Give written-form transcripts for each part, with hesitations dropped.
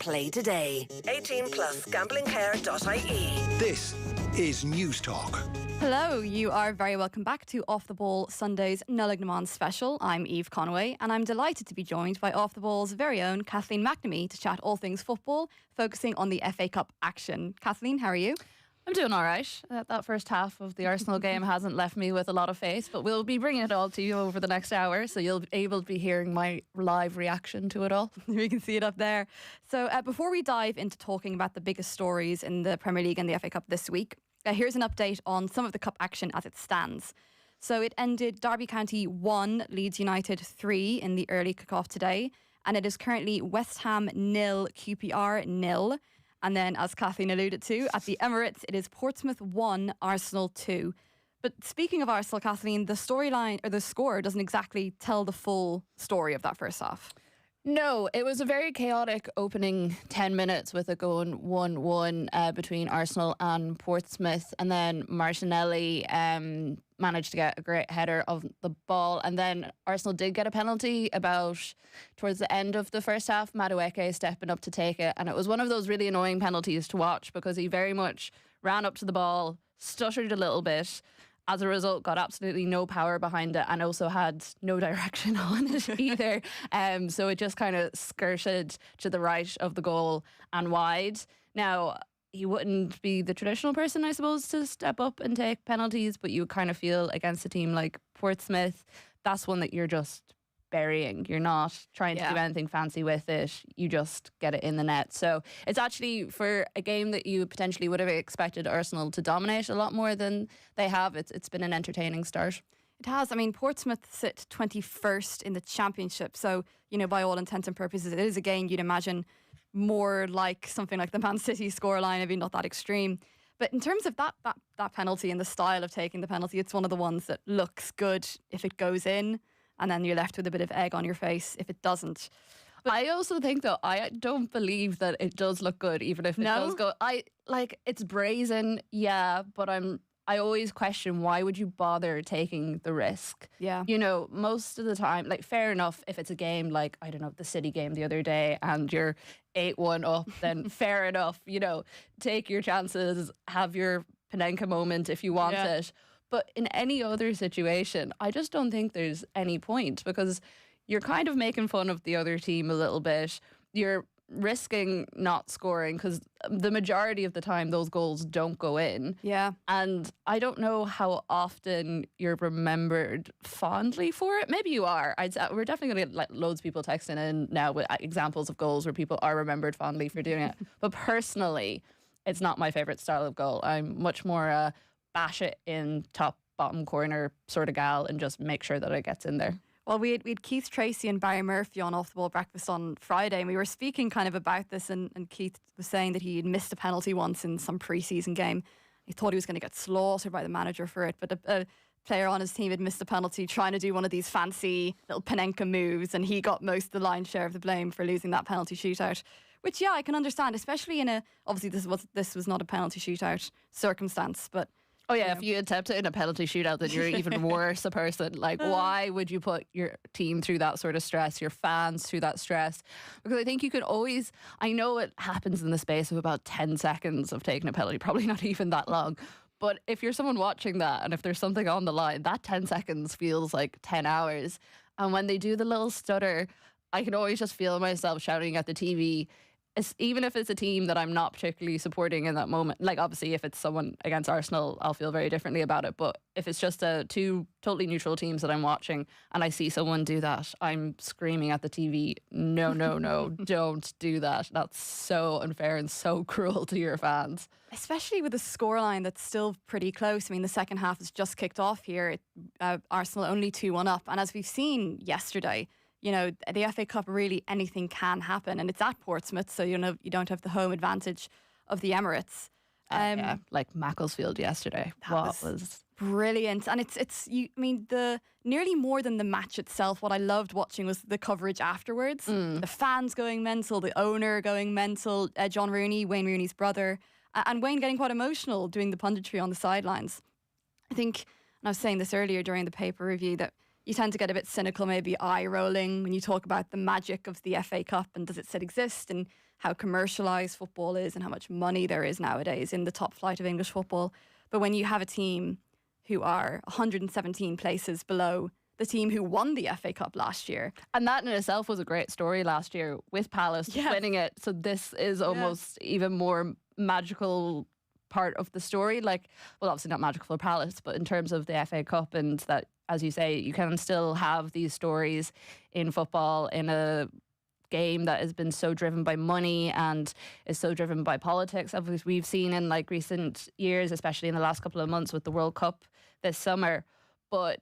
Play today. 18 plus gamblingcare.ie. This is News Talk. Hello, you are very welcome back to Off the Ball Sunday's Nollaig Na special. I'm Eve Conway and I'm delighted to be joined by Off the Ball's very own Kathleen McNamee to chat all things football, focusing on the FA Cup action. Kathleen, how are you? I'm doing all right. That first half of the Arsenal game hasn't left me with a lot of faith, but we'll be bringing it all to you over the next hour, so you'll be able to be hearing my live reaction to it all. We can see it up there. So before we dive into talking about the biggest stories in the Premier League and the FA Cup this week, here's an update on some of the cup action as it stands. So it ended Derby County 1, Leeds United 3 in the early kickoff today, and it is currently West Ham 0, QPR 0. And then, as Kathleen alluded to, at the Emirates, it is Portsmouth 1, Arsenal 2. But speaking of Arsenal, Kathleen, the storyline or the score doesn't exactly tell the full story of that first half. No, it was a very chaotic opening 10 minutes with it going 1-1 between Arsenal and Portsmouth. And then Martinelli managed to get a great header of the ball. And then Arsenal did get a penalty about towards the end of the first half. Madueke stepping up to take it. And it was one of those really annoying penalties to watch because he very much ran up to the ball, stuttered a little bit. As a result, got absolutely no power behind it and also had no direction on it either. So it just kind of skirted to the right of the goal and wide. Now, he wouldn't be the traditional person, I suppose, to step up and take penalties, but you kind of feel against a team like Portsmouth, that's one that you're just burying. You're not trying to do anything fancy with it. You just get it in the net. So it's actually, for a game that you potentially would have expected Arsenal to dominate a lot more than they have, it's been an entertaining start. It has. I mean, Portsmouth sit 21st in the Championship. So, you know, by all intents and purposes, it is a game you'd imagine more like something like the Man City scoreline, maybe not that extreme. But in terms of that penalty and the style of taking the penalty, it's one of the ones that looks good if it goes in. And then you're left with a bit of egg on your face if it doesn't. But I also think, though, I don't believe that it does look good, even if it does go. It's brazen, yeah, but I always question, why would you bother taking the risk? Yeah. You know, most of the time, like, fair enough, if it's a game like, I don't know, the City game the other day and you're 8-1 up, then fair enough, you know, take your chances, have your Panenka moment if you want it. But in any other situation, I just don't think there's any point because you're kind of making fun of the other team a little bit. You're risking not scoring because the majority of the time those goals don't go in. Yeah. And I don't know how often you're remembered fondly for it. Maybe you are. We're definitely going to get loads of people texting in now with examples of goals where people are remembered fondly for doing it. But personally, it's not my favourite style of goal. I'm much more bash it in top bottom corner sort of gal and just make sure that it gets in there. Well, we had Keith Tracy and Barry Murphy on Off the Ball Breakfast on Friday, and we were speaking kind of about this, and Keith was saying that he had missed a penalty once in some pre-season game. He thought he was going to get slaughtered by the manager for it, but a player on his team had missed a penalty trying to do one of these fancy little Panenka moves, and he got most of the lion's share of the blame for losing that penalty shootout. Which, yeah, I can understand, especially in obviously this was not a penalty shootout circumstance, but oh yeah, if you attempt it in a penalty shootout, then you're even worse a person. Like, why would you put your team through that sort of stress, your fans through that stress? Because I think you can always, I know it happens in the space of about 10 seconds of taking a penalty, probably not even that long. But if you're someone watching that and if there's something on the line, that 10 seconds feels like 10 hours. And when they do the little stutter, I can always just feel myself shouting at the TV. Even if it's a team that I'm not particularly supporting in that moment, like obviously if it's someone against Arsenal, I'll feel very differently about it. But if it's just two totally neutral teams that I'm watching and I see someone do that, I'm screaming at the TV, no, don't do that. That's so unfair and so cruel to your fans. Especially with a scoreline that's still pretty close. I mean, the second half has just kicked off here. Arsenal only 2-1 up. And as we've seen yesterday, you know, the FA Cup, really anything can happen, and it's at Portsmouth, so you know you don't have the home advantage of the Emirates. Yeah, like Macclesfield yesterday. What was brilliant, and it's you. I mean, the nearly more than the match itself. What I loved watching was the coverage afterwards. The fans going mental, the owner going mental, John Rooney, Wayne Rooney's brother, and Wayne getting quite emotional doing the punditry on the sidelines. I think, and I was saying this earlier during the paper review, that you tend to get a bit cynical, maybe eye rolling when you talk about the magic of the FA Cup and does it still exist and how commercialised football is and how much money there is nowadays in the top flight of English football. But when you have a team who are 117 places below the team who won the FA Cup last year. And that in itself was a great story last year with Palace winning it. So this is almost even more magical part of the story. Like, well, obviously not magical for Palace, but in terms of the FA Cup, and that, as you say, you can still have these stories in football in a game that has been so driven by money and is so driven by politics, as we've seen in like recent years, especially in the last couple of months with the World Cup this summer. But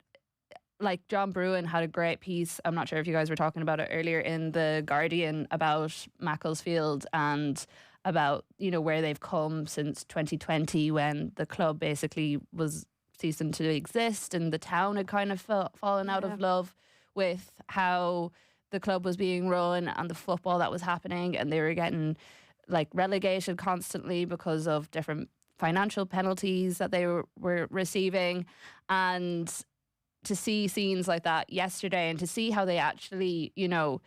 like John Brewin had a great piece, I'm not sure if you guys were talking about it earlier, in The Guardian about Macclesfield and about, you know, where they've come since 2020 when the club basically was ceasing to exist and the town had kind of fallen out of love with how the club was being run and the football that was happening, and they were getting like relegated constantly because of different financial penalties that they were receiving. And to see scenes like that yesterday and to see how they actually, you know,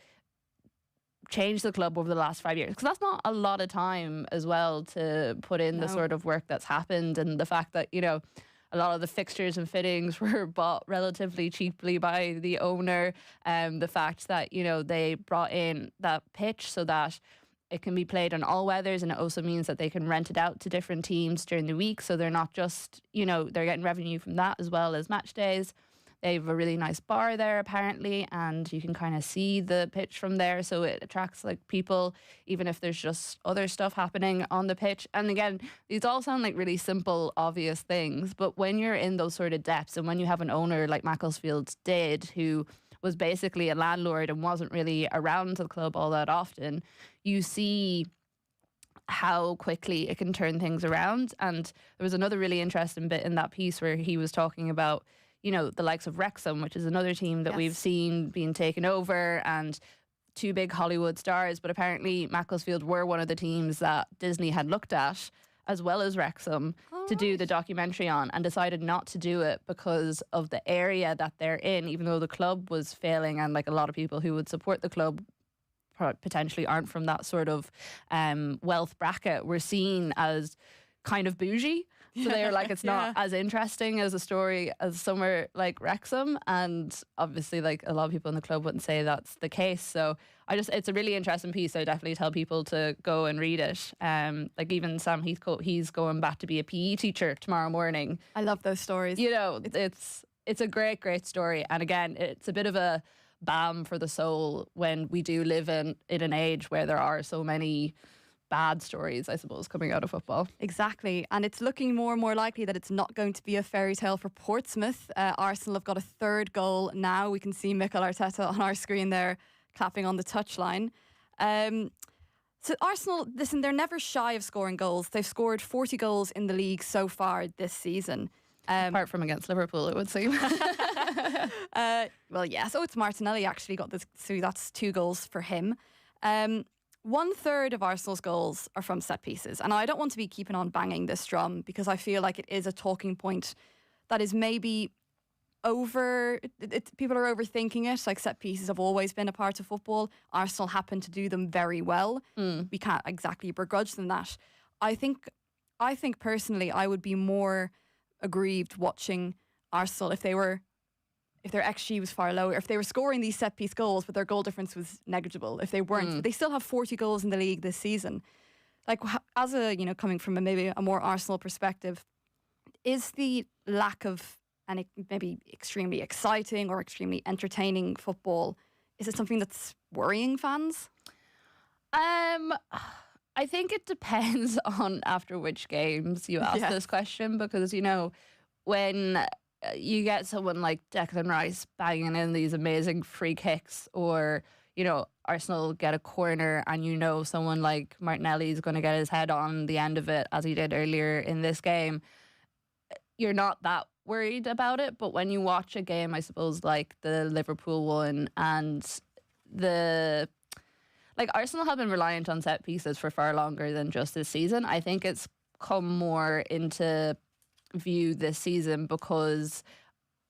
changed the club over the last 5 years, because that's not a lot of time as well to put in the sort of work that's happened, and the fact that, you know, a lot of the fixtures and fittings were bought relatively cheaply by the owner. The fact that, you know, they brought in that pitch so that it can be played on all weathers, and it also means that they can rent it out to different teams during the week. So they're not just, you know, they're getting revenue from that as well as match days. They have a really nice bar there apparently, and you can kind of see the pitch from there, so it attracts like people even if there's just other stuff happening on the pitch. And again, these all sound like really simple, obvious things, but when you're in those sort of depths and when you have an owner like Macclesfield did, who was basically a landlord and wasn't really around the club all that often, you see how quickly it can turn things around. And there was another really interesting bit in that piece where he was talking about, you know, the likes of Wrexham, which is another team that we've seen being taken over, and two big Hollywood stars. But apparently Macclesfield were one of the teams that Disney had looked at, as well as Wrexham, to do the documentary on, and decided not to do it because of the area that they're in, even though the club was failing, and like a lot of people who would support the club potentially aren't from that sort of wealth bracket, were seen as kind of bougie. So they were like, it's not as interesting as a story as somewhere like Wrexham. And obviously, like, a lot of people in the club wouldn't say that's the case. So it's a really interesting piece. I definitely tell people to go and read it. Like even Sam Heathcote, he's going back to be a PE teacher tomorrow morning. I love those stories. You know, it's a great story. And again, it's a bit of a balm for the soul when we do live in an age where there are so many bad stories, I suppose, coming out of football. Exactly. And it's looking more and more likely that it's not going to be a fairy tale for Portsmouth. Arsenal have got a third goal now. We can see Mikel Arteta on our screen there clapping on the touchline. So Arsenal, listen, they're never shy of scoring goals. They've scored 40 goals in the league so far this season. Apart from against Liverpool, it would seem. Well, yeah. So it's Martinelli actually got this. So that's 2 goals for him. 1/3 of Arsenal's goals are from set pieces. And I don't want to be keeping on banging this drum because I feel like it is a talking point that is maybe people are overthinking it. Like, set pieces have always been a part of football. Arsenal happen to do them very well. We can't exactly begrudge them that. I think personally I would be more aggrieved watching Arsenal if their XG was far lower, if they were scoring these set piece goals but their goal difference was negligible. If they weren't, but they still have 40 goals in the league this season. Like, as a, you know, coming from maybe a more Arsenal perspective, is the lack of any maybe extremely exciting or extremely entertaining football, is it something that's worrying fans? I think it depends on after which games you ask this question, because, you know, when you get someone like Declan Rice banging in these amazing free kicks, or, you know, Arsenal get a corner and you know someone like Martinelli is going to get his head on the end of it, as he did earlier in this game, you're not that worried about it. But when you watch a game, I suppose, like the Liverpool one, and Arsenal have been reliant on set pieces for far longer than just this season. I think it's come more into view this season because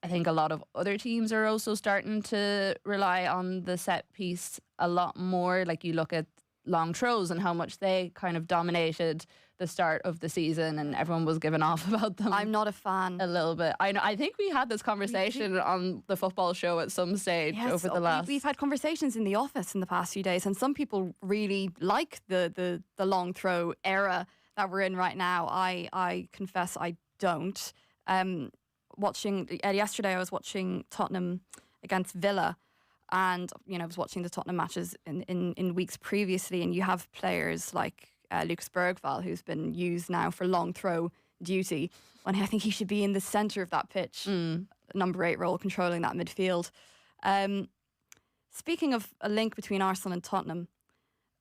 I think a lot of other teams are also starting to rely on the set piece a lot more. Like, you look at long throws and how much they kind of dominated the start of the season, and everyone was giving off about them. I'm not a fan. A little bit. I think we had this conversation on the football show at some stage over the last. We've had conversations in the office in the past few days, and some people really like the long throw era that we're in right now. I confess I don't. Yesterday I was watching Tottenham against Villa, and I was watching the Tottenham matches in weeks previously, and you have players like Lucas Bergvall, who's been used now for long throw duty, and I think he should be in the centre of that pitch, number 8 role, controlling that midfield. Speaking of a link between Arsenal and Tottenham,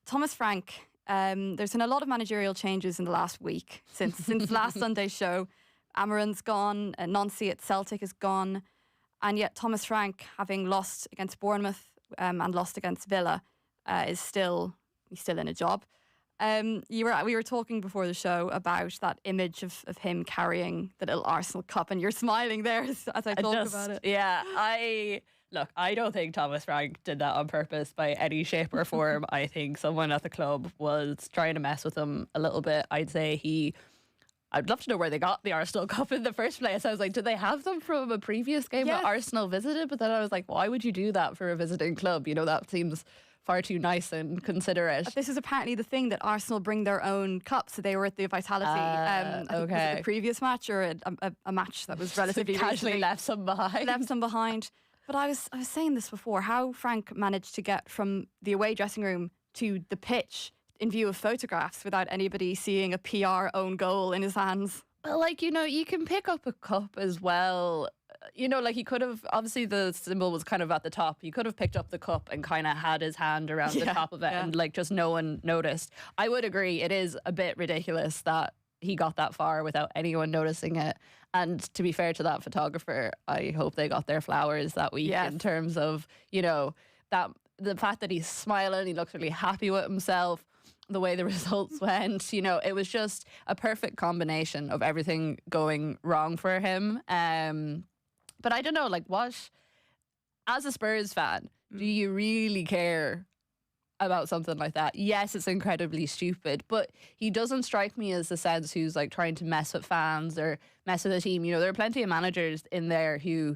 Thomas Frank, there's been a lot of managerial changes in the last week since last Sunday's show. Amaran's gone, Nancy at Celtic is gone, and yet Thomas Frank, having lost against Bournemouth and lost against Villa, he's still in a job. We were talking before the show about that image of him carrying the little Arsenal cup, and you're smiling there as I talk about it. Yeah, I don't think Thomas Frank did that on purpose by any shape or form. I think someone at the club was trying to mess with him a little bit. I'd love to know where they got the Arsenal Cup in the first place. I was like, did they have them from a previous game that Arsenal visited? But then I was like, why would you do that for a visiting club? That seems far too nice and considerate. This is apparently the thing, that Arsenal bring their own cups. So they were at the Vitality. I think was it the previous match or a match that was relatively casually left some behind. But I was saying this before, how Frank managed to get from the away dressing room to the pitch in view of photographs without anybody seeing a PR own goal in his hands. Well, you can pick up a cup as well. He could have, obviously the symbol was kind of at the top. He could have picked up the cup and kind of had his hand around the top of it and just no one noticed. I would agree, it is a bit ridiculous that he got that far without anyone noticing it. And to be fair to that photographer, I hope they got their flowers that week in terms of, that the fact that he's smiling, he looks really happy with himself. The way the results went, it was just a perfect combination of everything going wrong for him. But I don't know, as a Spurs fan, do you really care about something like that? Yes, it's incredibly stupid, but he doesn't strike me as the sense who's trying to mess with fans or mess with the team. There are plenty of managers in there who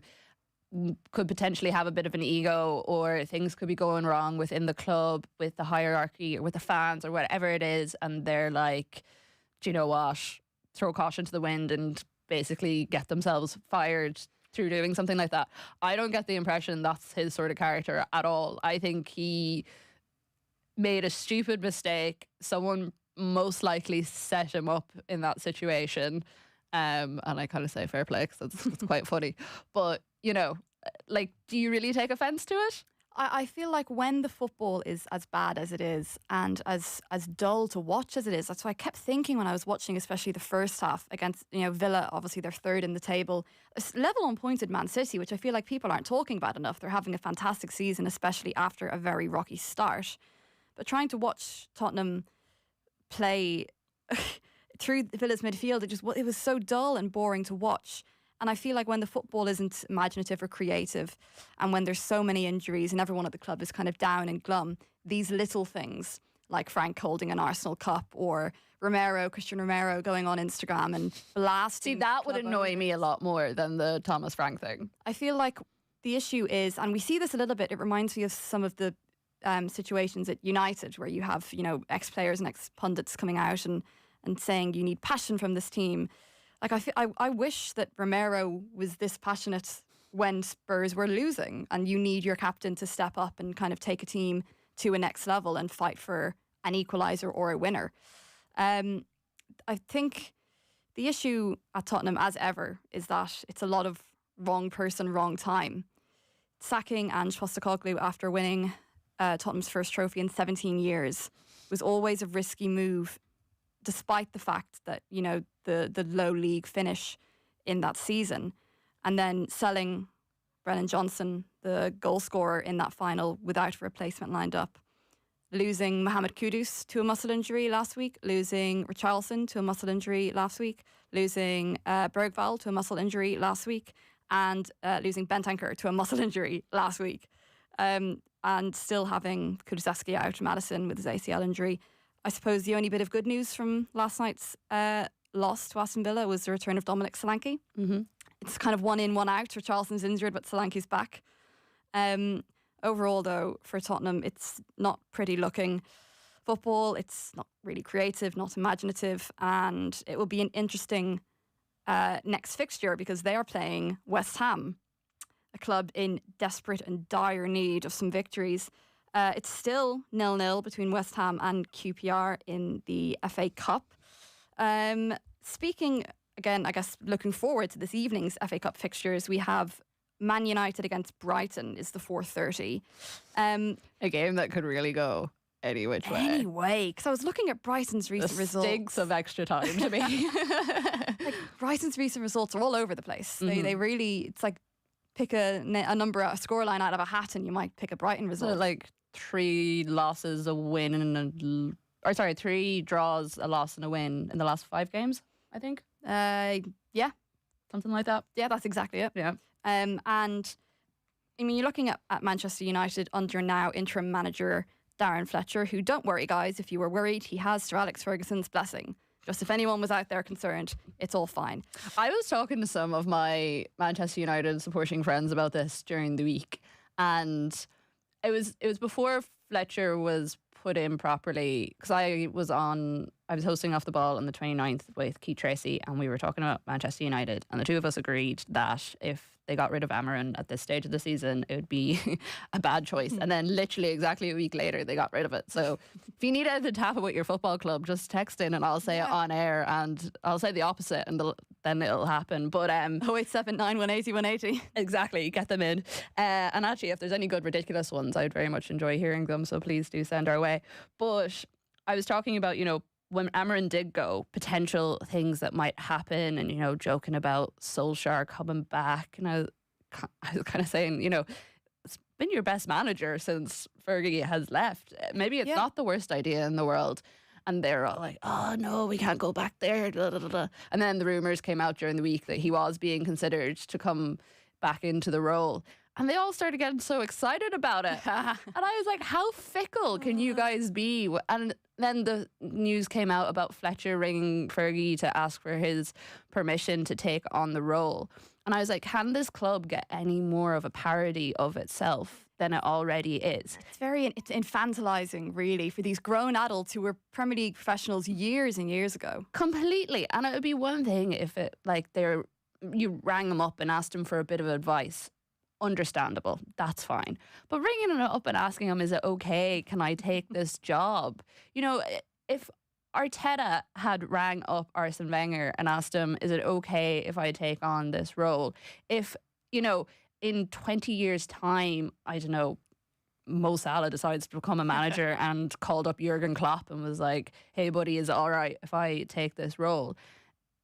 could potentially have a bit of an ego, or things could be going wrong within the club, with the hierarchy or with the fans or whatever it is, and they're like, do you know what, throw caution to the wind and basically get themselves fired through doing something like that. I don't get the impression that's his sort of character at all. I think he made a stupid mistake. Someone most likely set him up in that situation, and I kind of say fair play because it's quite funny, but do you really take offence to it? I feel like when the football is as bad as it is and as dull to watch as it is, that's why I kept thinking when I was watching, especially the first half against Villa. Obviously they're third in the table, level on points at Man City, which I feel like people aren't talking about enough. They're having a fantastic season, especially after a very rocky start. But trying to watch Tottenham play through Villa's midfield, it was so dull and boring to watch. And I feel like when the football isn't imaginative or creative, and when there's so many injuries and everyone at the club is kind of down and glum, these little things like Frank holding an Arsenal cup, or Cristiano Romero going on Instagram and blasting. See, that would annoy me a lot more than the Thomas Frank thing. I feel like the issue is, and we see this a little bit, it reminds me of some of the situations at United where you have, ex-players and ex-pundits coming out and saying you need passion from this team. I wish that Romero was this passionate when Spurs were losing, and you need your captain to step up and kind of take a team to a next level and fight for an equaliser or a winner. I think the issue at Tottenham, as ever, is that it's a lot of wrong person, wrong time. Sacking Ange Postecoglou after winning Tottenham's first trophy in 17 years was always a risky move, despite the fact that, the low league finish in that season, and then selling Brennan Johnson, the goal scorer in that final, without a replacement lined up. Losing Mohamed Kudus to a muscle injury last week, losing Richarlison to a muscle injury last week, losing Bergvall to a muscle injury last week, and losing Bentancur to a muscle injury last week. and still having Kulusevski out, Madison with his ACL injury. I suppose the only bit of good news from last night's loss to Aston Villa was the return of Dominic Solanke. Mm-hmm. It's kind of 1 in, 1 out. Richarlison's injured, but Solanke's back. Overall, though, for Tottenham, it's not pretty looking football. It's not really creative, not imaginative, and it will be an interesting next fixture because they are playing West Ham, a club in desperate and dire need of some victories. It's still 0-0 between West Ham and QPR in the FA Cup. Speaking, again, I guess looking forward to this evening's FA Cup fixtures, we have Man United against Brighton is the 4:30. A game that could really go any which way. Anyway, because I was looking at Brighton's recent results. Stinks of extra time to me. Like, Brighton's recent results are all over the place. They really, it's like pick a number, a scoreline out of a hat and you might pick a Brighton result. So like 3 losses, a win, and 3 draws, a loss, and a win in the last 5 games, I think. Yeah. Something like that. Yeah, that's exactly it. Yeah. And I mean, you're looking at Manchester United under now interim manager Darren Fletcher, who, don't worry guys, if you were worried, he has Sir Alex Ferguson's blessing. Just if anyone was out there concerned, it's all fine. I was talking to some of my Manchester United supporting friends about this during the week, and it was before Fletcher was put in properly, because I was hosting Off the Ball on the 29th with Keith Tracy, and we were talking about Manchester United, and the two of us agreed that if they got rid of Amarin at this stage of the season, it would be a bad choice. And then literally exactly a week later, they got rid of it. So if you need anything to happen with your football club, just text in and I'll say it on air, and I'll say the opposite, and then it'll happen. But 0879 180 180. Exactly, get them in. And actually, if there's any good ridiculous ones, I'd very much enjoy hearing them, so please do send our way. But I was talking about, when Amarin did go, potential things that might happen, and, joking about Solskjaer coming back. And I was kind of saying, it's been your best manager since Fergie has left. Maybe it's not the worst idea in the world. And they're all like, oh no, we can't go back there. Blah, blah, blah. And then the rumours came out during the week that he was being considered to come back into the role. And they all started getting so excited about it. And I was like, how fickle can you guys be? And then the news came out about Fletcher ringing Fergie to ask for his permission to take on the role. And I was like, can this club get any more of a parody of itself than it already is? It's infantilizing, really, for these grown adults who were Premier League professionals years and years ago. Completely. And it would be one thing if you rang them up and asked them for a bit of advice. Understandable, that's fine. But ringing it up and asking him, is it okay? Can I take this job? If Arteta had rang up Arsene Wenger and asked him, is it okay if I take on this role? If, in 20 years' time, I don't know, Mo Salah decides to become a manager and called up Jurgen Klopp and was like, hey buddy, is it all right if I take this role?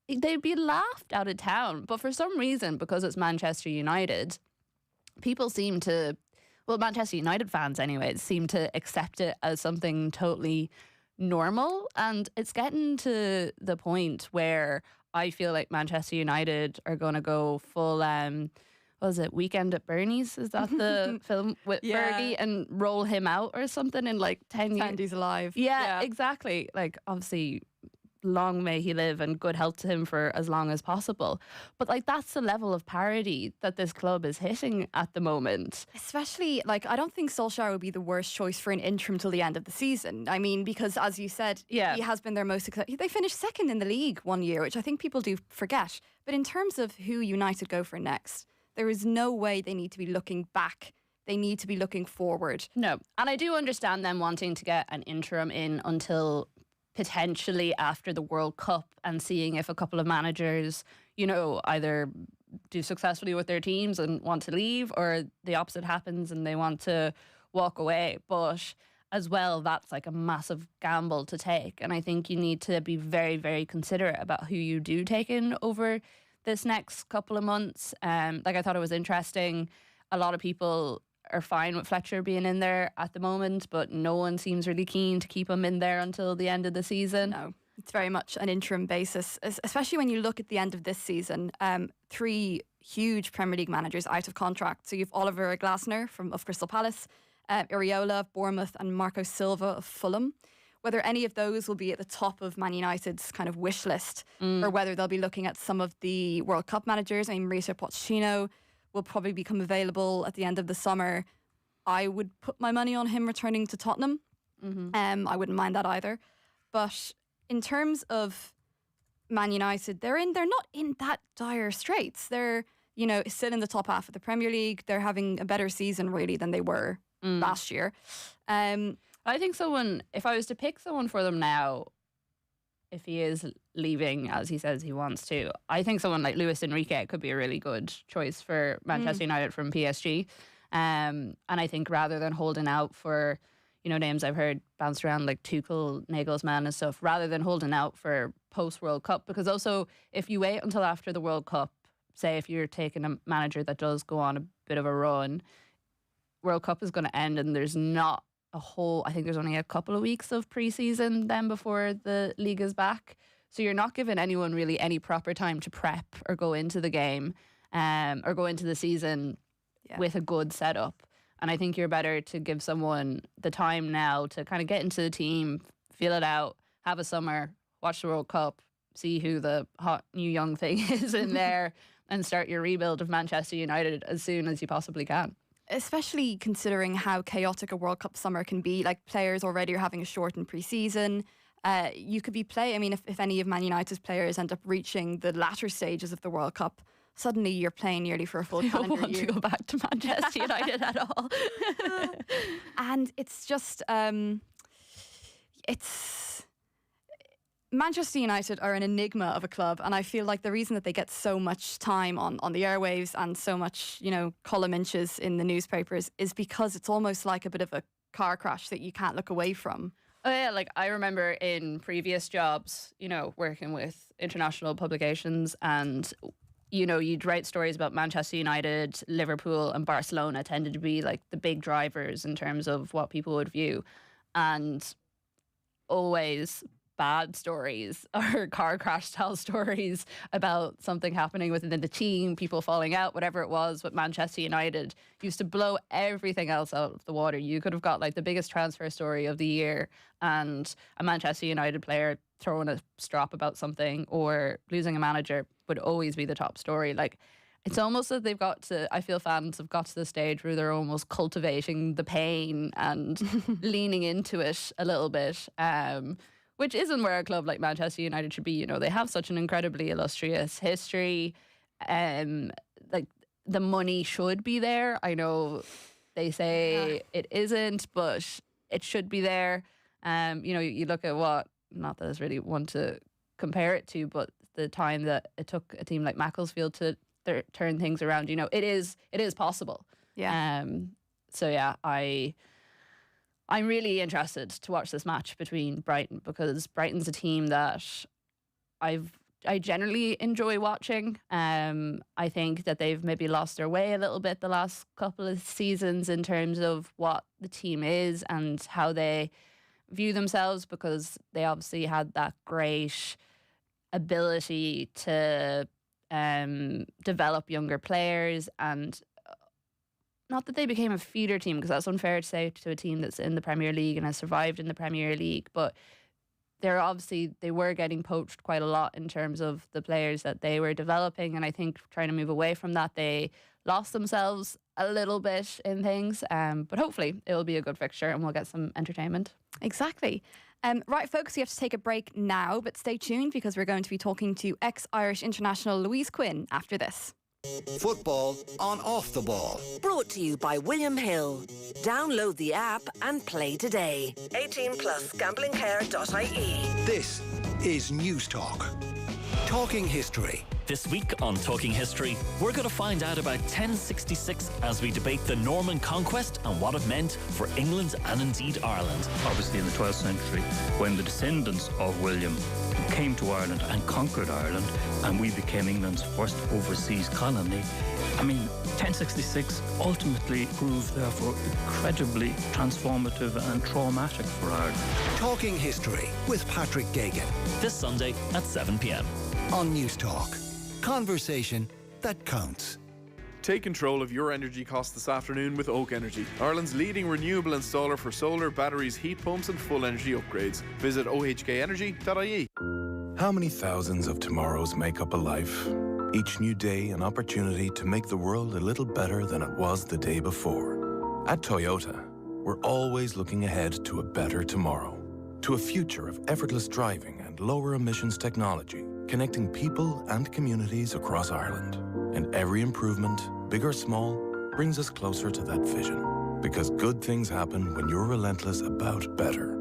They'd be laughed out of town. But for some reason, because it's Manchester United, people seem to, Manchester United fans anyway, seem to accept it as something totally normal. And it's getting to the point where I feel like Manchester United are going to go full, Weekend at Bernie's? Is that the film with Fergie? And roll him out or something in like 10 years. Sandy's alive. Yeah, exactly. Like, obviously, long may he live and good health to him for as long as possible. But that's the level of parody that this club is hitting at the moment. Especially, I don't think Solskjaer would be the worst choice for an interim till the end of the season. I mean, because as you said, he has been their most successful. They finished second in the league one year, which I think people do forget. But in terms of who United go for next, there is no way they need to be looking back. They need to be looking forward. No. And I do understand them wanting to get an interim in until potentially after the World Cup, and seeing if a couple of managers, either do successfully with their teams and want to leave, or the opposite happens and they want to walk away. But as well, that's a massive gamble to take. And I think you need to be very, very considerate about who you do take in over this next couple of months. I thought it was interesting. A lot of people are fine with Fletcher being in there at the moment, but no one seems really keen to keep him in there until the end of the season. No. It's very much an interim basis, especially when you look at the end of this season. 3 huge Premier League managers out of contract. So you've Oliver Glasner of Crystal Palace, Iriola of Bournemouth, and Marco Silva of Fulham. Whether any of those will be at the top of Man United's kind of wish list, or whether they'll be looking at some of the World Cup managers. I mean, Mauricio Pochettino will probably become available at the end of the summer. I would put my money on him returning to Tottenham. I wouldn't mind that either. But in terms of Man United, they're not in that dire straits. They're, still in the top half of the Premier League. They're having a better season really than they were last year. I think if I was to pick someone for them now, if he is leaving as he says he wants to, I think someone like Luis Enrique could be a really good choice for Manchester United from PSG. And I think rather than holding out for, names I've heard bounced around like Tuchel, Nagelsmann and stuff, rather than holding out for post-World Cup, because also if you wait until after the World Cup, say if you're taking a manager that does go on a bit of a run, World Cup is going to end and there's not I think there's only a couple of weeks of pre-season then before the league is back. So you're not giving anyone really any proper time to prep or go into the game or go into the season with a good setup. And I think you're better to give someone the time now to kind of get into the team, feel it out, have a summer, watch the World Cup, see who the hot new young thing is in there and start your rebuild of Manchester United as soon as you possibly can. Especially considering how chaotic a World Cup summer can be. Like, players already are having a shortened pre-season. You could be playing, I mean, if any of Man United's players end up reaching the latter stages of the World Cup, suddenly you're playing nearly for a full calendar year. I don't want to go back to Manchester United at all. And it's just, Manchester United are an enigma of a club, and I feel like the reason that they get so much time on the airwaves and so much, column inches in the newspapers is because it's almost like a bit of a car crash that you can't look away from. Oh yeah, like I remember in previous jobs, working with international publications and, you'd write stories about Manchester United, Liverpool and Barcelona tended to be like the big drivers in terms of what people would view. And always bad stories or car crash style stories about something happening within the team, people falling out, whatever it was. With Manchester United used to blow everything else out of the water. You could have got like the biggest transfer story of the year and a Manchester United player throwing a strop about something or losing a manager would always be the top story. Like, it's almost that they've got to, I feel fans have got to the stage where they're almost cultivating the pain and leaning into it a little bit. Which isn't where a club like Manchester United should be. They have such an incredibly illustrious history. Like, the money should be there. I know they say it isn't, but it should be there. You look at not that there's really one to compare it to, but the time that it took a team like Macclesfield to turn things around, it is possible. Yeah. So yeah, I'm really interested to watch this match between Brighton because Brighton's a team that I generally enjoy watching. I think that they've maybe lost their way a little bit the last couple of seasons in terms of what the team is and how they view themselves, because they obviously had that great ability to develop younger players, and not that they became a feeder team, because that's unfair to say to a team that's in the Premier League and has survived in the Premier League, but they were getting poached quite a lot in terms of the players that they were developing, and I think trying to move away from that, they lost themselves a little bit in things, but hopefully it will be a good fixture and we'll get some entertainment. Exactly. Right, folks, we have to take a break now, but stay tuned because we're going to be talking to ex-Irish international Louise Quinn after this. Football on Off the Ball. Brought to you by William Hill. Download the app and play today. 18 plus gamblingcare.ie. This is News Talk. Talking history. This week on Talking History, we're going to find out about 1066 as we debate the Norman conquest and what it meant for England and indeed Ireland. Obviously in the 12th century, when the descendants of William came to Ireland and conquered Ireland, and we became England's first overseas colony, 1066 ultimately proved, therefore, incredibly transformative and traumatic for Ireland. Talking History with Patrick Gagan. This Sunday at 7 p.m. on News Talk. Conversation that counts. Take control of your energy costs this afternoon with Oak Energy, Ireland's leading renewable installer for solar, batteries, heat pumps and full energy upgrades. Visit ohkenergy.ie. How many thousands of tomorrows make up a life? Each new day an opportunity to make the world a little better than it was the day before. At Toyota, we're always looking ahead to a better tomorrow, to a future of effortless driving and lower emissions technology, connecting people and communities across Ireland. And every improvement, big or small, brings us closer to that vision. Because good things happen when you're relentless about better.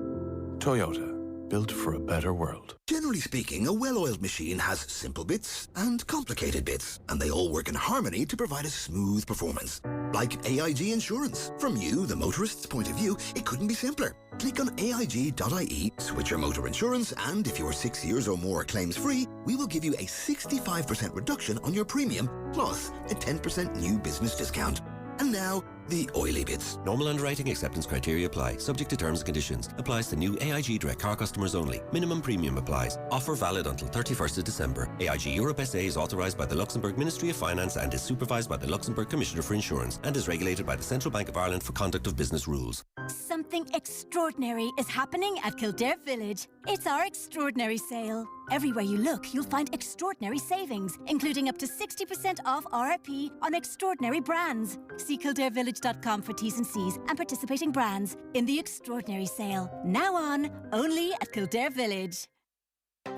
Toyota, built for a better world. Generally speaking, a well-oiled machine has simple bits and complicated bits, and they all work in harmony to provide a smooth performance. Like AIG Insurance. From you, the motorist's point of view, it couldn't be simpler. Click on AIG.ie, switch your motor insurance, and if you're 6 years or more claims-free, we will give you a 65% reduction on your premium, plus a 10% new business discount. And now, the oily bits. Normal underwriting acceptance criteria apply, subject to terms and conditions. Applies to new AIG Direct Car customers only. Minimum premium applies. Offer valid until 31st of December. AIG Europe SA is authorised by the Luxembourg Ministry of Finance and is supervised by the Luxembourg Commissioner for Insurance and is regulated by the Central Bank of Ireland for conduct of business rules. Something extraordinary is happening at Kildare Village. It's our extraordinary sale. Everywhere you look, you'll find extraordinary savings, including up to 60% off RRP on extraordinary brands. See KildareVillage.com for T's and C's and participating brands in the extraordinary sale. Now on, only at Kildare Village.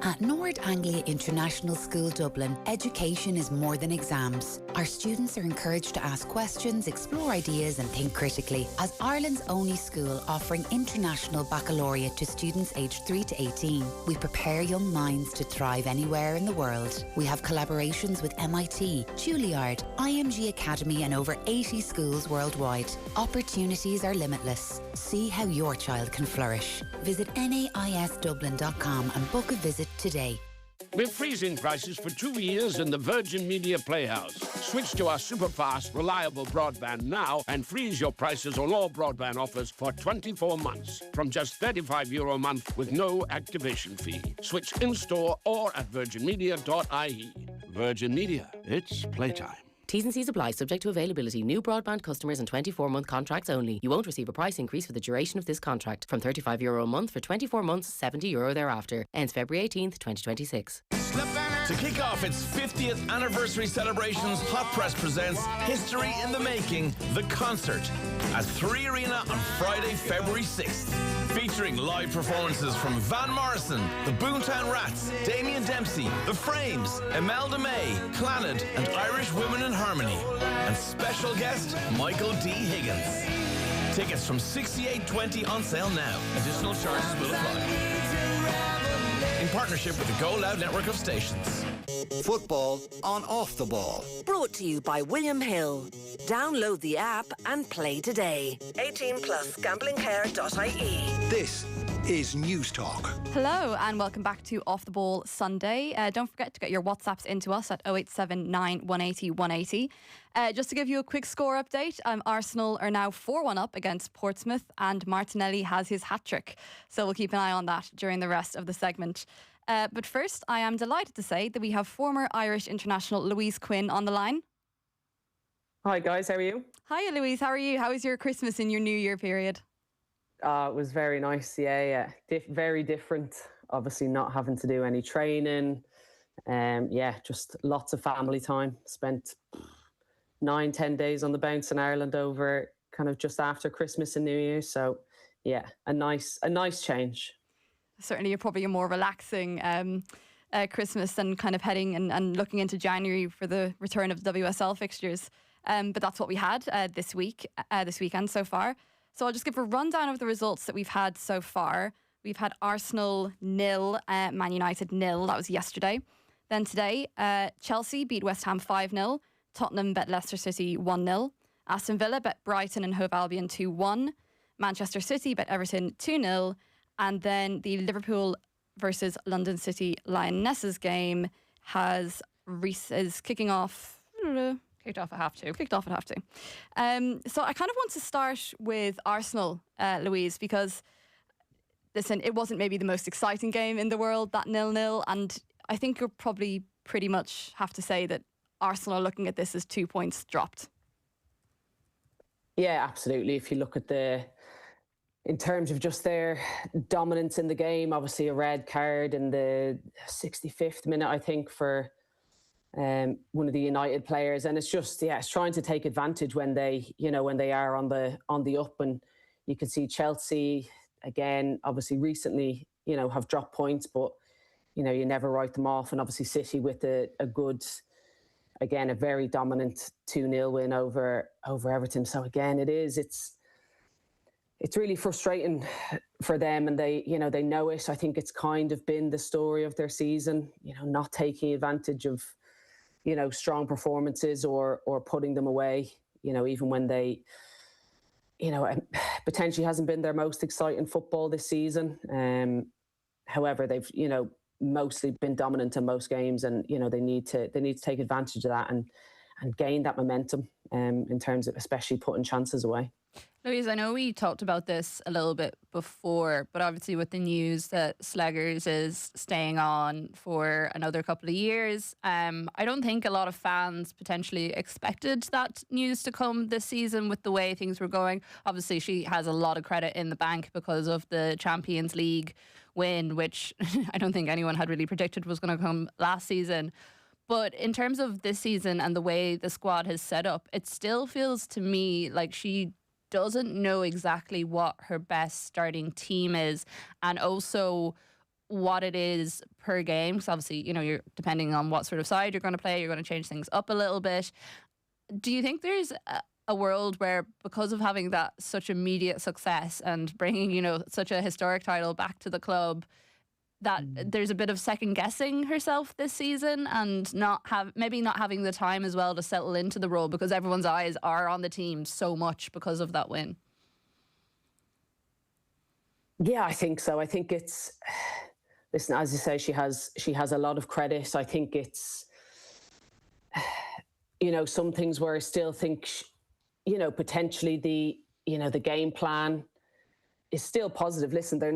At Nord Anglia International School Dublin, education is more than exams. Our students are encouraged to ask questions, explore ideas and think critically. As Ireland's only school offering international baccalaureate to students aged 3 to 18, we prepare young minds to thrive anywhere in the world. We have collaborations with MIT, Juilliard, IMG Academy and over 80 schools worldwide. Opportunities are limitless. See how your child can flourish. Visit naisdublin.com and book a visit today. We're freezing prices for 2 years in the Virgin Media Playhouse. Switch to our super-fast, reliable broadband now and freeze your prices on all broadband offers for 24 months from just €35 a month with no activation fee. Switch in-store or at virginmedia.ie. Virgin Media, it's playtime. T's and C's apply, subject to availability. New broadband customers and 24-month contracts only. You won't receive a price increase for the duration of this contract. From €35 a month for 24 months, €70 thereafter. Ends February 18th, 2026. To kick off its 50th anniversary celebrations, Hot Press presents History in the Making, The Concert, at 3 Arena on Friday, February 6th. Featuring live performances from Van Morrison, the Boomtown Rats, Damien Dempsey, The Frames, Imelda May, Clannad, and Irish Women in Harmony. And special guest, Michael D. Higgins. Tickets from $68.20 on sale now. Additional charges will apply. In partnership with the Go Loud network of stations. Football on Off the Ball. Brought to you by William Hill. Download the app and play today. 18 plus gamblingcare.ie. This is News Talk. Hello and welcome back to Off the Ball Sunday. Don't forget to get your WhatsApps into us at 0879 180 180. Just to give you a quick score update, Arsenal are now 4-1 up against Portsmouth and Martinelli has his hat-trick. So we'll keep an eye on that during the rest of the segment. But first, I am delighted to say that we have former Irish international Louise Quinn on the line. Hi guys, how are you? Hiya Louise, how are you? How was your Christmas and your New Year period? It was very nice, yeah. Very different. Obviously not having to do any training. Just lots of family time. Spent 9-10 days on the bounce in Ireland over kind of just after Christmas and New Year. So yeah, a nice change. Certainly you're probably a more relaxing Christmas than kind of heading and looking into January for the return of the WSL fixtures. But that's what we had this weekend so far. So I'll just give a rundown of the results that we've had so far. We've had Arsenal 0, Man United 0. That was yesterday. Then today, Chelsea beat West Ham 5-0. Tottenham bet Leicester City 1-0. Aston Villa bet Brighton and Hove Albion 2-1. Manchester City bet Everton 2-0. And then the Liverpool versus London City Lionesses game is kicking off. Kicked off at half two. So I kind of want to start with Arsenal, Louise, because listen, it wasn't maybe the most exciting game in the world, that 0-0, and I think you'll probably pretty much have to say that Arsenal are looking at this as 2 points dropped. Yeah, absolutely. If you look at in terms of just their dominance in the game, obviously a red card in the 65th minute, I think, for one of the United players, and it's just it's trying to take advantage when they are on the up, and you can see Chelsea again, obviously recently have dropped points, but you never write them off, and obviously City with a good, again, a very dominant 2-0 win over Everton. So again, it's really frustrating for them, and they know it. I think it's kind of been the story of their season, not taking advantage of strong performances or putting them away, even when they, potentially hasn't been their most exciting football this season. However, they've, mostly been dominant in most games, and, they need to take advantage of that and gain that momentum in terms of especially putting chances away. Louise, I know we talked about this a little bit before, but obviously with the news that Sleggers is staying on for another couple of years, I don't think a lot of fans potentially expected that news to come this season with the way things were going. Obviously, she has a lot of credit in the bank because of the Champions League win, which I don't think anyone had really predicted was going to come last season. But in terms of this season and the way the squad has set up, it still feels to me like she doesn't know exactly what her best starting team is, and also what it is per game. Because obviously, you're depending on what sort of side you're going to play, you're going to change things up a little bit. Do you think there's a world where, because of having that such immediate success and bringing, such a historic title back to the club, that there's a bit of second guessing herself this season and maybe not having the time as well to settle into the role because everyone's eyes are on the team so much because of that win? Yeah, I think so. I think it's, listen, as you say, she has a lot of credit. I think it's, some things where I still think, potentially the game plan is still positive. Listen, they're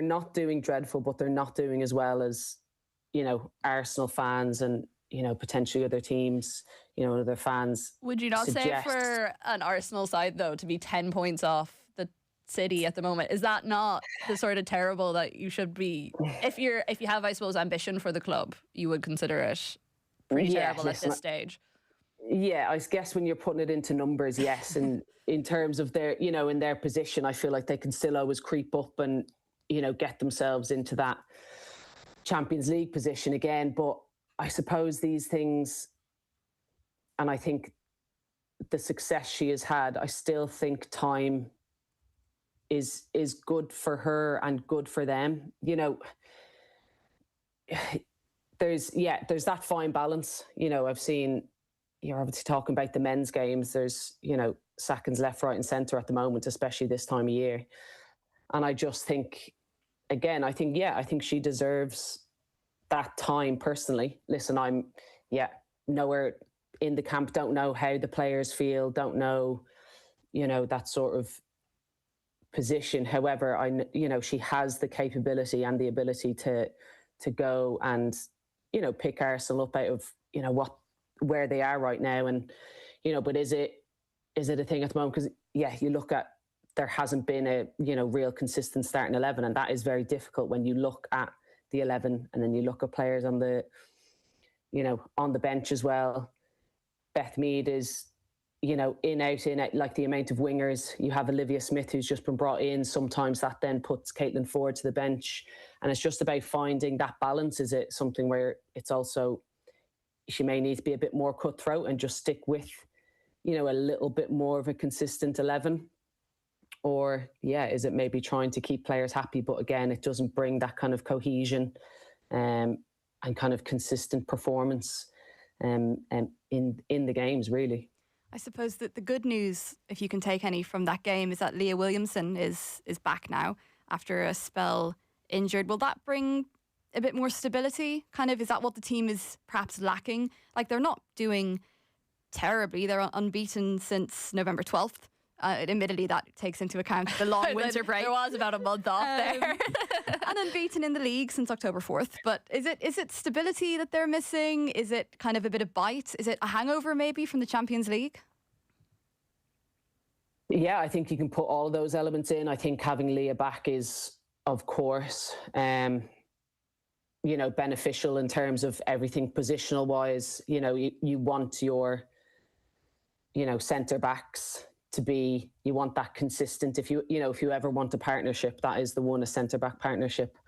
not doing dreadful, but they're not doing as well as, Arsenal fans and, potentially other teams, other fans. Would you not say for an Arsenal side, though, to be 10 points off the City at the moment, is that not the sort of terrible that you should be? If you have, I suppose, ambition for the club, you would consider it pretty terrible at this stage. Yeah, I guess when you're putting it into numbers, yes. And in terms of their, in their position, I feel like they can still always creep up and, get themselves into that Champions League position again. But I suppose these things, and I think the success she has had, I still think time is good for her and good for them. There's that fine balance. I've seen, you're obviously talking about the men's games. There's, seconds left, right and centre at the moment, especially this time of year. And I just think, again, I think she deserves that time personally. Listen, I'm, nowhere in the camp, don't know how the players feel, don't know, that sort of position. However, she has the capability and the ability to go and, pick Arsenal up out of, where they are right now. And, but is it a thing at the moment? Because, you look at, there hasn't been a, real consistent starting 11. And that is very difficult when you look at the 11 and then you look at players on the, on the bench as well. Beth Mead is, in, out, like the amount of wingers. You have Olivia Smith, who's just been brought in. Sometimes that then puts Caitlin Ford to the bench. And it's just about finding that balance. Is it something where it's also, she may need to be a bit more cutthroat and just stick with, a little bit more of a consistent 11? Or, is it maybe trying to keep players happy, but again, it doesn't bring that kind of cohesion? kind of consistent performance in the games, really. I suppose that the good news, if you can take any from that game, is that Leah Williamson is back now after a spell injured. Will that bring a bit more stability? Kind of, is that what the team is perhaps lacking? Like, they're not doing terribly. They're unbeaten since November 12th. Admittedly, that takes into account the long winter break. There was about a month off there. And unbeaten in the league since October 4th. But is it stability that they're missing? Is it kind of a bit of bite? Is it a hangover maybe from the Champions League? Yeah, I think you can put all of those elements in. I think having Leah back is, of course, beneficial in terms of everything positional wise. You want your, centre backs to be, you want that consistent. If you ever want a partnership, that is the one, a centre back partnership.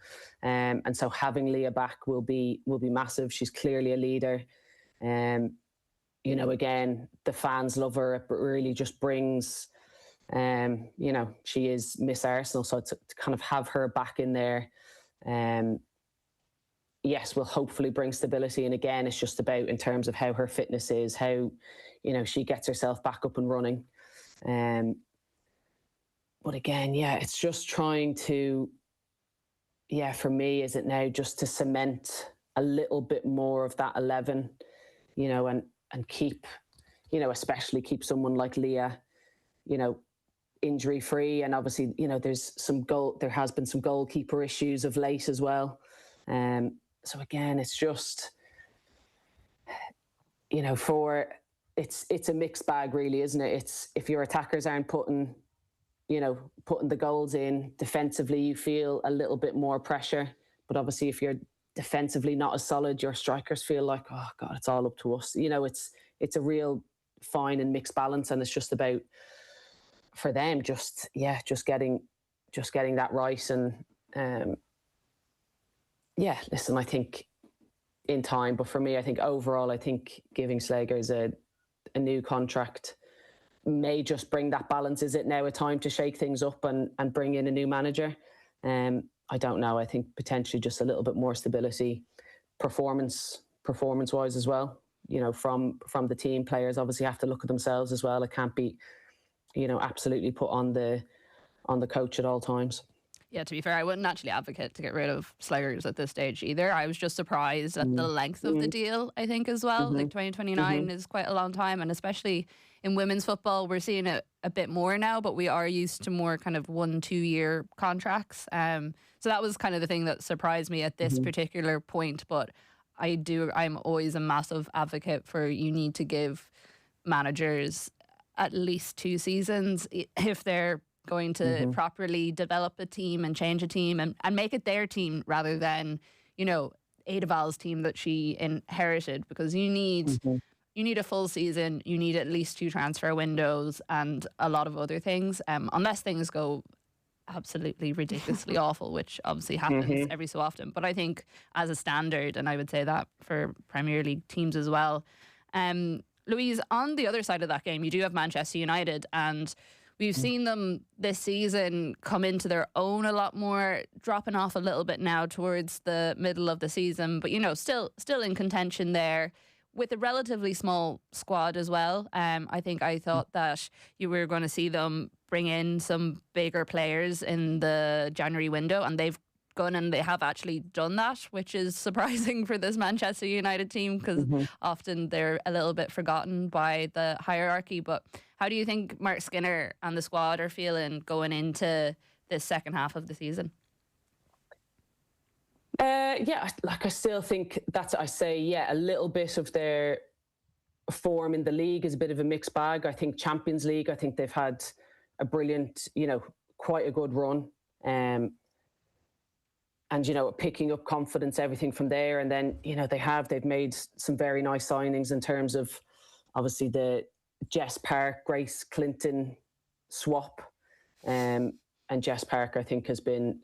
And so having Leah back will be massive. She's clearly a leader. Again, the fans love her. It really just brings, she is Miss Arsenal. So to kind of have her back in there, yes, will hopefully bring stability. And again, it's just about in terms of how her fitness is, how, she gets herself back up and running. But again, it's just trying to, for me, is it now just to cement a little bit more of that 11, and keep, especially keep someone like Leah, injury free. And obviously, there has been some goalkeeper issues of late as well. So again, it's just, it's a mixed bag really, isn't it? It's, if your attackers aren't putting the goals in, defensively you feel a little bit more pressure. But obviously if you're defensively not as solid, your strikers feel like, oh God, it's all up to us. It's a real fine and mixed balance, and it's just about, for them, just getting that right. And listen, I think in time, but for me, I think overall, I think giving Slegers a new contract may just bring that balance. Is it now a time to shake things up and bring in a new manager? I don't know. I think potentially just a little bit more stability, performance-wise as well. From the team, players obviously have to look at themselves as well. It can't be, absolutely put on the coach at all times. Yeah, to be fair, I wouldn't actually advocate to get rid of Slegers at this stage either. I was just surprised at the length of the deal, I think, as well. Like 2029 is quite a long time, and especially in women's football, we're seeing it a bit more now, but we are used to more kind of 1-2 year contracts. So that was kind of the thing that surprised me at this particular point. But I'm always a massive advocate for, you need to give managers at least 2 seasons if they're going to properly develop a team and change a team and make it their team rather than, Edaval's team that she inherited, because you need a full season, you need at least 2 transfer windows and a lot of other things, unless things go absolutely ridiculously awful, which obviously happens every so often. But I think as a standard, and I would say that for Premier League teams as well. Louise, on the other side of that game, you do have Manchester United, and we've seen them this season come into their own a lot more, dropping off a little bit now towards the middle of the season, but still in contention there with a relatively small squad as well. I thought that you were going to see them bring in some bigger players in the January window, and they have actually done that, which is surprising for this Manchester United team, because often they're a little bit forgotten by the hierarchy. But how do you think Mark Skinner and the squad are feeling going into this second half of the season? I still think a little bit of their form in the league is a bit of a mixed bag. I think Champions League, I think they've had a brilliant, quite a good run. And, picking up confidence, everything from there. And then, they've made some very nice signings in terms of obviously the Jess Park, Grace Clinton swap. And Jess Park, I think, has been,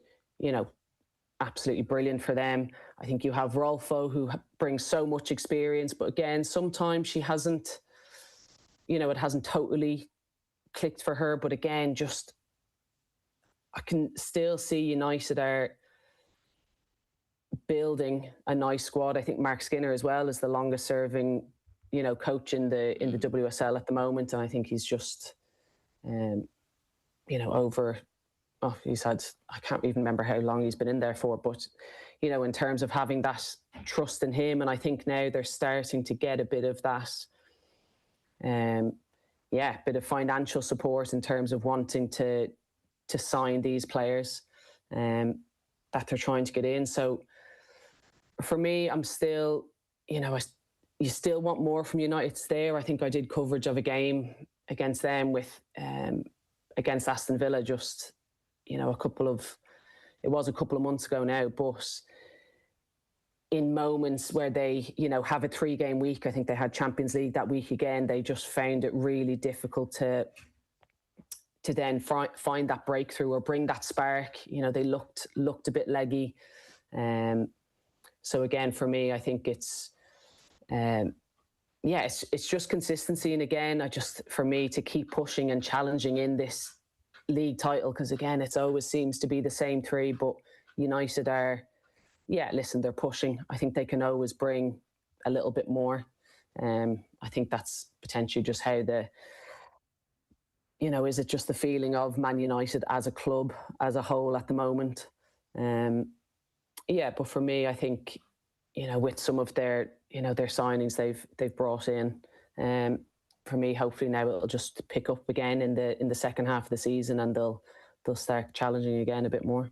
absolutely brilliant for them. I think you have Rolfo, who brings so much experience, but again, sometimes she hasn't, it hasn't totally clicked for her. But again, I can still see United are building a nice squad. I think Mark Skinner as well is the longest serving, coach in the WSL at the moment, and I think he's just, over. Oh, he's had, I can't even remember how long he's been in there for, but, in terms of having that trust in him, and I think now they're starting to get a bit of that, bit of financial support in terms of wanting to sign these players that they're trying to get in. So for me, I'm still, you still want more from United there. I think I did coverage of a game against them against Aston Villa just, it was a couple of months ago now, but in moments where they, have a 3-game week, I think they had Champions League that week again, they just found it really difficult to then find that breakthrough or bring that spark. They looked a bit leggy. So again, for me, I think it's just consistency. And again, for me to keep pushing and challenging in this league title, because again, it always seems to be the same 3, but United are, they're pushing. I think they can always bring a little bit more. I think that's potentially just how is it just the feeling of Man United as a club, as a whole at the moment? But for me, I think, with some of their signings they've brought in, for me, hopefully now it'll just pick up again in the second half of the season, and they'll start challenging again a bit more.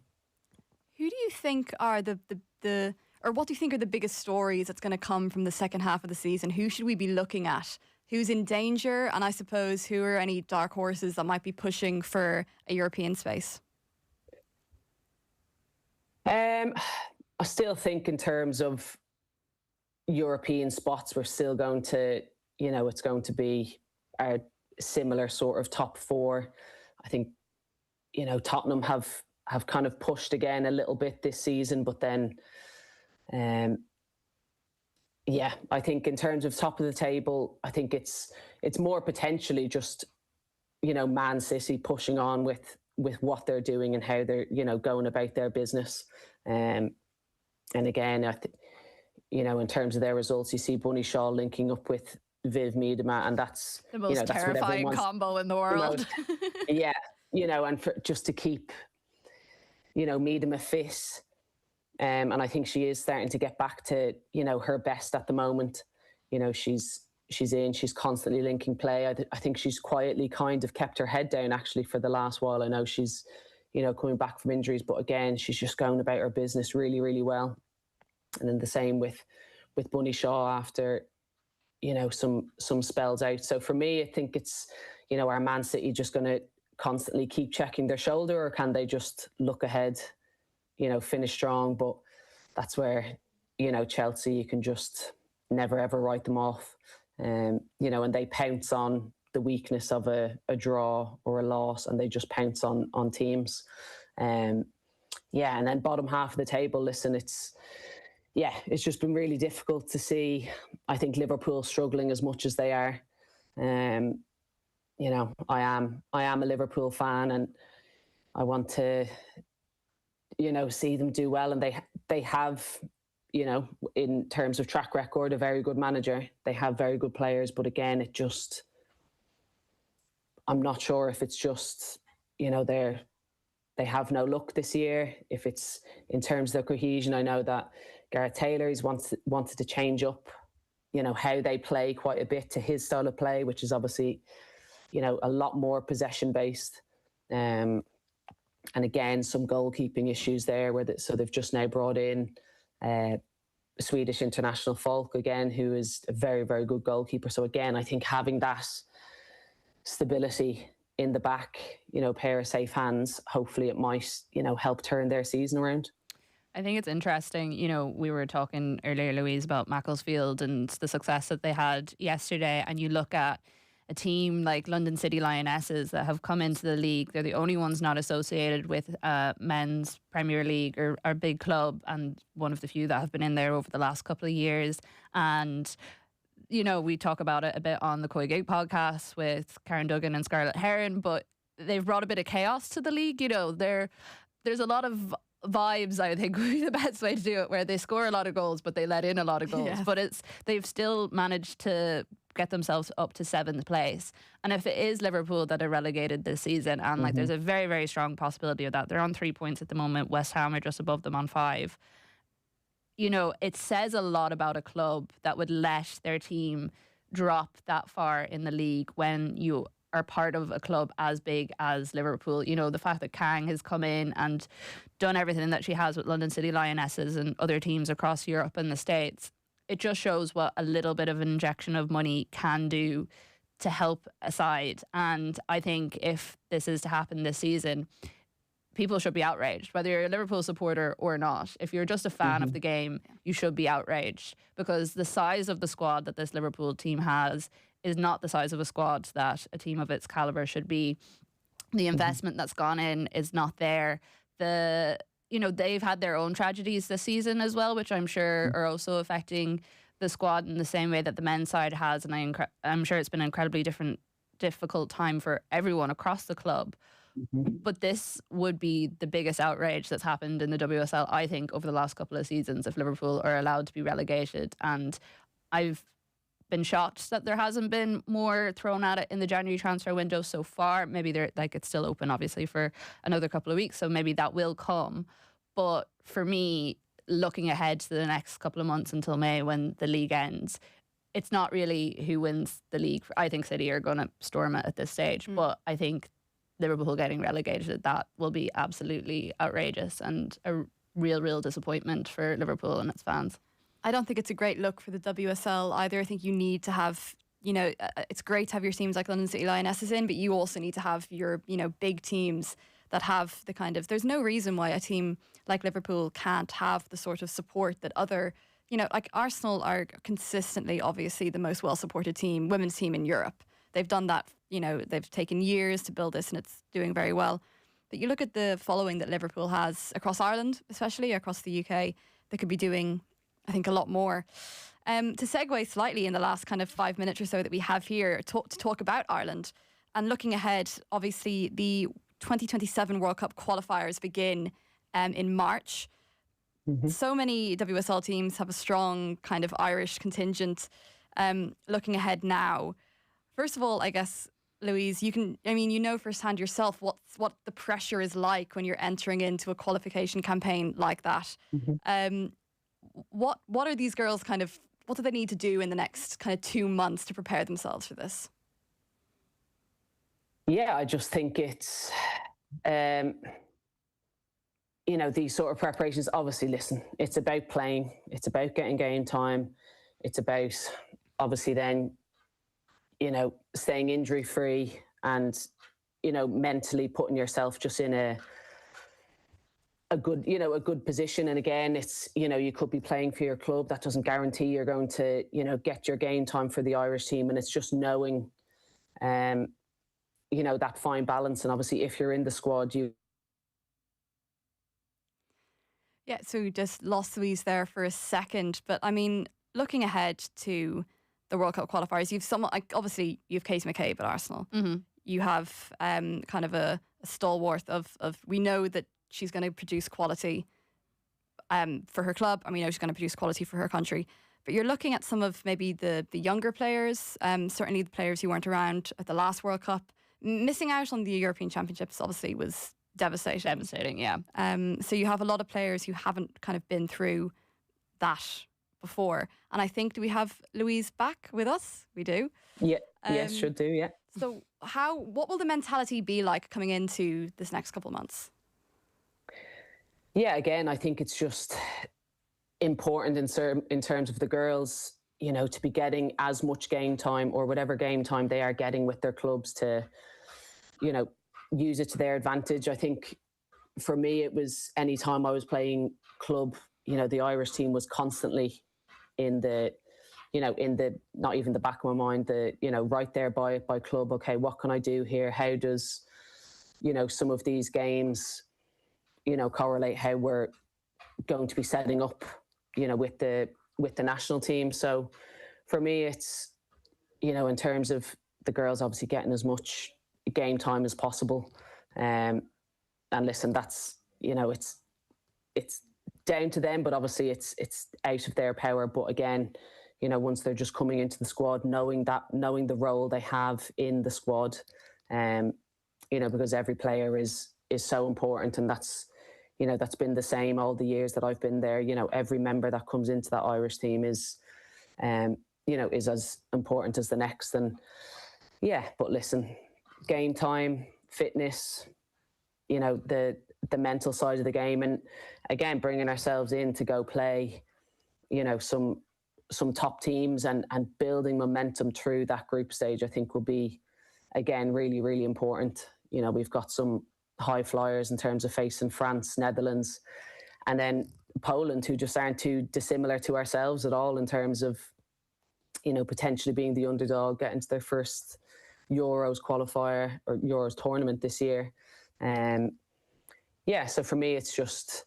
Who do you think are what do you think are the biggest stories that's going to come from the second half of the season? Who should we be looking at? Who's in danger? And I suppose who are any dark horses that might be pushing for a European space? I still think in terms of European spots, we're still going to, it's going to be a similar sort of top 4. I think, Tottenham have kind of pushed again a little bit this season, but then, I think in terms of top of the table, I think it's more potentially just, Man City pushing on with what they're doing and how they're, going about their business. And again, in terms of their results, you see Bunny Shaw linking up with Viv Miedema, and that's the most terrifying combo in the world. And just to keep, Miedema fit. And I think she is starting to get back to, her best at the moment. She's constantly linking play. I think she's quietly kind of kept her head down actually for the last while. I know she's, coming back from injuries, but again, she's just going about her business really, really well. And then the same with Bunny Shaw after, some spells out. So for me, I think it's, are Man City just going to constantly keep checking their shoulder, or can they just look ahead, finish strong? But that's where, Chelsea, you can just never, ever write them off. And they pounce on the weakness of a draw or a loss, and they just pounce on teams. And then bottom half of the table, listen, it's just been really difficult to see, I think, Liverpool struggling as much as they are. I am a Liverpool fan, and I want to, see them do well. And they have, in terms of track record, a very good manager. They have very good players, but again, I'm not sure if it's just, they have no luck this year. If it's in terms of their cohesion, I know that Gareth Taylor's wanted to change up, how they play quite a bit to his style of play, which is obviously, a lot more possession based. And again, some goalkeeping issues there so they've just now brought in Swedish international Falk again, who is a very, very good goalkeeper. So again, I think having that stability in the back, pair of safe hands, hopefully it might, help turn their season around. I think it's interesting, we were talking earlier, Louise, about Macclesfield and the success that they had yesterday, and you look at a team like London City Lionesses that have come into the league. They're the only ones not associated with men's Premier League or big club, and one of the few that have been in there over the last couple of years. And we talk about it a bit on the Koi Gig podcast with Karen Duggan and Scarlett Heron, but they've brought a bit of chaos to the league. There's a lot of vibes, I think, would be the best way to do it, where they score a lot of goals, but they let in a lot of goals. Yes. But they've still managed to get themselves up to 7th place. And if it is Liverpool that are relegated this season, and like there's a very, very strong possibility of that, they're on 3 points at the moment. West Ham are just above them on 5. You know, it says a lot about a club that would let their team drop that far in the league when you are part of a club as big as Liverpool. You know, the fact that Kang has come in and done everything that she has with London City Lionesses and other teams across Europe and the States, it just shows what a little bit of an injection of money can do to help a side. And I think if this is to happen this season, people should be outraged, whether you're a Liverpool supporter or not. If you're just a fan of the game, you should be outraged, because the size of the squad that this Liverpool team has is not the size of a squad that a team of its calibre should be. The investment that's gone in is not there. They've had their own tragedies this season as well, which I'm sure are also affecting the squad in the same way that the men's side has. And I'm sure it's been an incredibly difficult time for everyone across the club. But this would be the biggest outrage that's happened in the WSL, I think, over the last couple of seasons, if Liverpool are allowed to be relegated. And I've been shocked that there hasn't been more thrown at it in the January transfer window so far. Maybe it's still open, obviously, for another couple of weeks, so maybe that will come. But for me, looking ahead to the next couple of months until May when the league ends, it's not really who wins the league. I think City are going to storm it at this stage, but I think Liverpool getting relegated, that will be absolutely outrageous and a real disappointment for Liverpool and its fans. I don't think it's a great look for the WSL either. I think you need to have, it's great to have your teams like London City Lionesses in, but you also need to have your, big teams that have the kind of, there's no reason why a team like Liverpool can't have the sort of support that other, like Arsenal are consistently, obviously, the most well-supported women's team in Europe. They've done that, they've taken years to build this and it's doing very well. But you look at the following that Liverpool has across Ireland, especially across the UK, they could be doing, I think, a lot more. To segue slightly in the last kind of 5 minutes or so that we have here to talk about Ireland and looking ahead, obviously the 2027 World Cup qualifiers begin in March. So many WSL teams have a strong kind of Irish contingent. Looking ahead now, first of all, I guess, Louise, you know firsthand yourself what the pressure is like when you're entering into a qualification campaign like that. What are these girls what do they need to do in the next kind of 2 months to prepare themselves for this? Yeah, I just think it's, these sort of preparations, obviously, listen, it's about playing, it's about getting game time, it's about, obviously then, staying injury free and, mentally putting yourself just in a good position. And again, it's, you could be playing for your club. That doesn't guarantee you're going to, get your game time for the Irish team. And it's just knowing, that fine balance. And obviously if you're in the squad, Yeah, so we just lost Louise there for a second. But I mean, looking ahead to the World Cup qualifiers, obviously you've Katie McCabe at Arsenal. You have kind of a stalwart of we know that she's going to produce quality for her club, and we know she's going to produce quality for her country. But you're looking at some of maybe the younger players, certainly the players who weren't around at the last World Cup. Missing out on the European Championships obviously was devastating. Yeah. So you have a lot of players who haven't kind of been through that before. And I think, do we have Louise back with us? We do. Yeah. Yes, should do. Yeah. So what will the mentality be like coming into this next couple of months? Yeah, again, I think it's just important in terms of the girls, to be getting as much game time or whatever game time they are getting with their clubs to, use it to their advantage. I think for me, it was any time I was playing club, the Irish team was constantly in the, not even the back of my mind, right there by club. Okay, what can I do here? How does, some of these games, correlate how we're going to be setting up, with the national team. So for me, it's, in terms of the girls obviously getting as much game time as possible. And listen, that's, it's down to them, but obviously it's out of their power. But again, you know, once they're just coming into the squad, knowing the role they have in the squad, you know, because every player is so important, and that's been the same all the years that I've been there. You know, every member that comes into that Irish team is as important as the next. And yeah, but listen, game time, fitness, you know, the mental side of the game, and again, bringing ourselves in to go play, you know, some top teams and building momentum through that group stage, I think will be, again, really, really important. You know, we've got some high flyers in terms of facing France, Netherlands, and then Poland, who just aren't too dissimilar to ourselves at all in terms of, you know, potentially being the underdog, getting to their first Euros qualifier or Euros tournament this year. So for me, it's just,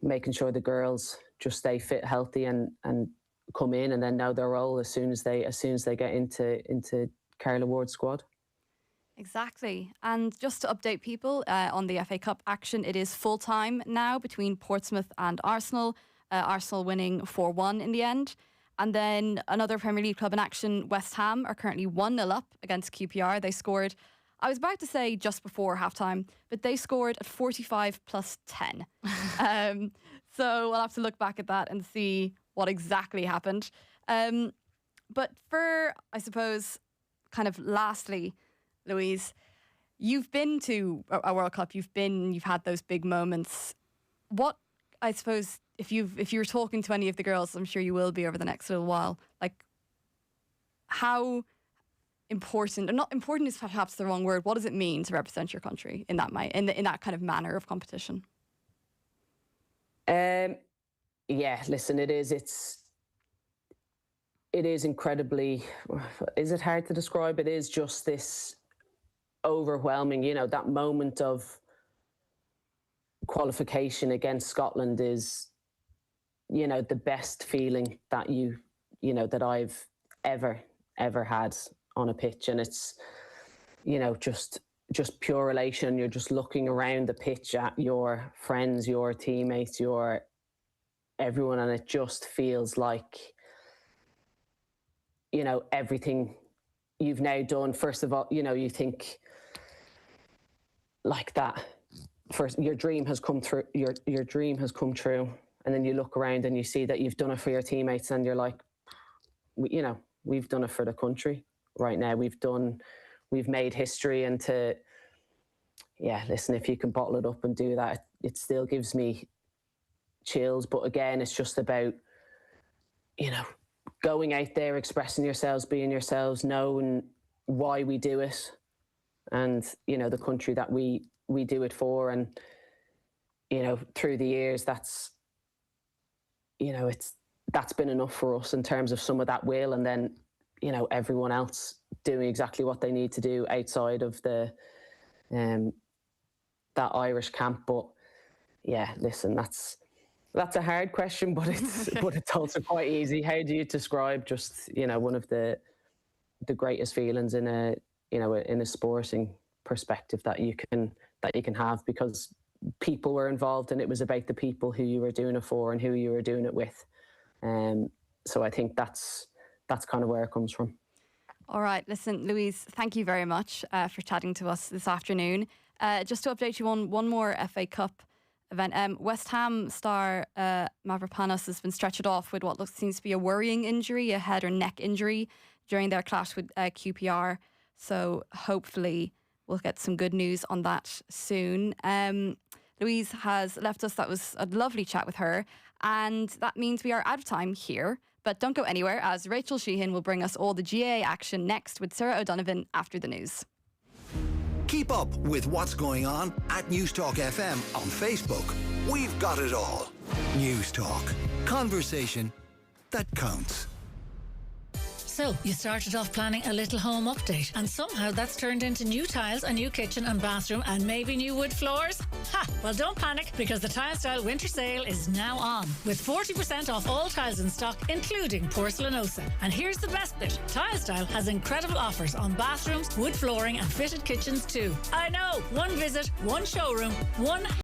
making sure the girls just stay fit, healthy, and come in and then know their role as soon as they get into Carla Ward's squad. Exactly. And just to update people on the FA Cup action, it is full time now between Portsmouth and Arsenal. Arsenal winning 4-1 in the end. And then another Premier League club in action, West Ham, are currently 1-0 up against QPR. They scored, I was about to say just before halftime, but they scored at 45 plus 10. So we'll have to look back at that and see what exactly happened. But for, I suppose, kind of lastly, Louise, you've been to a World Cup, you've had those big moments. What, I suppose, if you're talking to any of the girls, I'm sure you will be over the next little while, like how important, or not important is perhaps the wrong word, what does it mean to represent your country in that kind of manner of competition? Listen, it is incredibly, is it hard to describe? It is just this overwhelming, you know, that moment of qualification against Scotland is, you know, the best feeling that that I've ever had on a pitch. And it's, you know, just pure elation. You're just looking around the pitch at your friends, your teammates, your everyone, and it just feels like, you know, everything you've now done. First of all, you know, you think like that. First, your dream has come through. Your dream has come true, and then you look around and you see that you've done it for your teammates, and you're like, you know, we've done it for the country right now. We've made history, and listen, if you can bottle it up and do that, it still gives me chills. But again, it's just about, you know, going out there, expressing yourselves, being yourselves, knowing why we do it, and, you know, the country that we do it for. And, you know, through the years, that's been enough for us in terms of some of that will, and then, you know, everyone else doing exactly what they need to do outside of the that Irish camp. But yeah, listen, that's a hard question, but it's also quite easy. How do you describe just, you know, one of the greatest feelings in a sporting perspective that you can have, because people were involved and it was about the people who you were doing it for and who you were doing it with. So I think that's kind of where it comes from. All right, listen, Louise, thank you very much for chatting to us this afternoon. Just to update you on one more FA Cup event, West Ham star Mavropanos has been stretchered off with what seems to be a worrying injury, a head or neck injury, during their clash with QPR. So hopefully we'll get some good news on that soon. Louise has left us. That was a lovely chat with her. And that means we are out of time here. But don't go anywhere, as Rachel Sheehan will bring us all the GAA action next with Sarah O'Donovan after the news. Keep up with what's going on at News Talk FM on Facebook. We've got it all. News Talk. Conversation that counts. So, you started off planning a little home update, and somehow that's turned into new tiles, a new kitchen and bathroom, and maybe new wood floors? Ha! Well, don't panic, because the Tile Style Winter Sale is now on, with 40% off all tiles in stock, including porcelanosa. And here's the best bit. Tile Style has incredible offers on bathrooms, wood flooring and fitted kitchens too. I know! One visit, one showroom, one